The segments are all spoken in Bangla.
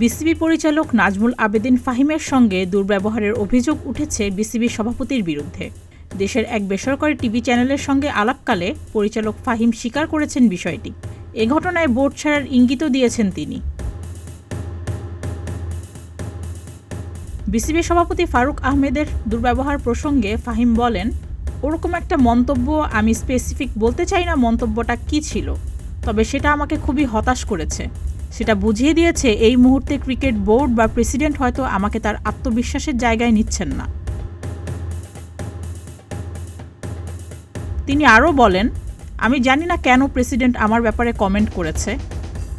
বিসিবি পরিচালক নাজমুল আবেদীন ফাহিমের সঙ্গে দুর্ব্যবহারের অভিযোগ উঠেছে বিসিবি সভাপতির বিরুদ্ধে। দেশের এক বেসরকারি টিভি চ্যানেলের সঙ্গে আলাপকালে পরিচালক ফাহিম স্বীকার করেছেন বিষয়টি। এ ঘটনায় বোর্ড ছাড়ার ইঙ্গিতও দিয়েছেন তিনি। বিসিবি সভাপতি ফারুক আহমেদের দুর্ব্যবহার প্রসঙ্গে ফাহিম বলেন, ওরকম একটা মন্তব্য আমি স্পেসিফিক বলতে চাই না মন্তব্যটা কী ছিল, তবে সেটা আমাকে খুবই হতাশ করেছে। সেটা বুঝিয়ে দিয়েছে এই মুহূর্তে ক্রিকেট বোর্ড বা প্রেসিডেন্ট হয়তো আমাকে তার আত্মবিশ্বাসের জায়গায় নিচ্ছেন না। তিনি আরও বলেন, আমি জানি না কেন প্রেসিডেন্ট আমার ব্যাপারে কমেন্ট করেছে,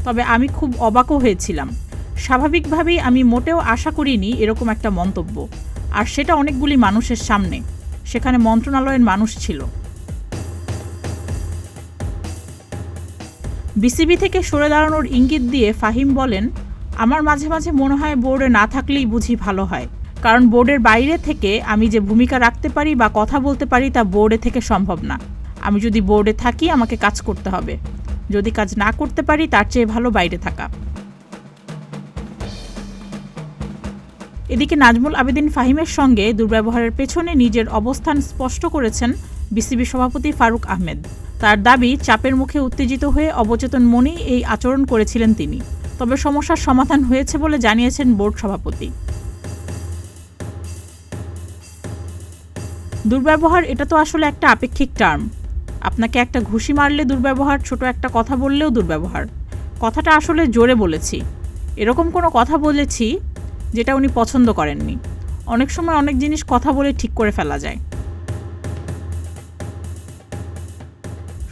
তবে আমি খুব অবাকও হয়েছিলাম। স্বাভাবিকভাবেই আমি মোটেও আশা করিনি এরকম একটা মন্তব্য, আর সেটা অনেকগুলি মানুষের সামনে। সেখানে মন্ত্রণালয়ের মানুষ ছিল। বিসিবি থেকে সরে দাঁড়ানোর ইঙ্গিত দিয়ে ফাহিম বলেন, আমার মাঝে মাঝে মনে হয় বোর্ডে না থাকলেই বুঝি ভালো হয়, কারণ বোর্ডের বাইরে থেকে আমি যে ভূমিকা রাখতে পারি বা কথা বলতে পারি তা বোর্ডে থেকে সম্ভব না। আমি যদি বোর্ডে থাকি আমাকে কাজ করতে হবে, যদি কাজ না করতে পারি তার চেয়ে ভালো বাইরে থাকা। এদিকে নাজমুল আবেদীন ফাহিমের সঙ্গে দুর্ব্যবহারের পেছনে নিজের অবস্থান স্পষ্ট করেছেন বিসিবি সভাপতি ফারুক আহমেদ। তার দাবি, চাপের মুখে উত্তেজিত হয়ে অবচেতন মনেই এই আচরণ করেছিলেন তিনি। তবে সমস্যার সমাধান হয়েছে বলে জানিয়েছেন বোর্ড সভাপতি। দুর্ব্যবহার এটা তো আসলে একটা আপেক্ষিক টার্ম। আপনাকে একটা ঘুষি মারলে দুর্ব্যবহার, ছোট একটা কথা বললেও দুর্ব্যবহার। কথাটা আসলে জোরে বলেছি, এরকম কোনো কথা বলেছি যেটা উনি পছন্দ করেননি। অনেক সময় অনেক জিনিস কথা বলে ঠিক করে ফেলা যায়।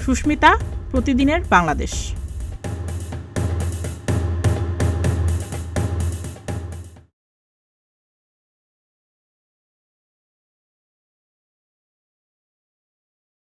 সুস্মিতা, প্রতিদিনের বাংলাদেশ।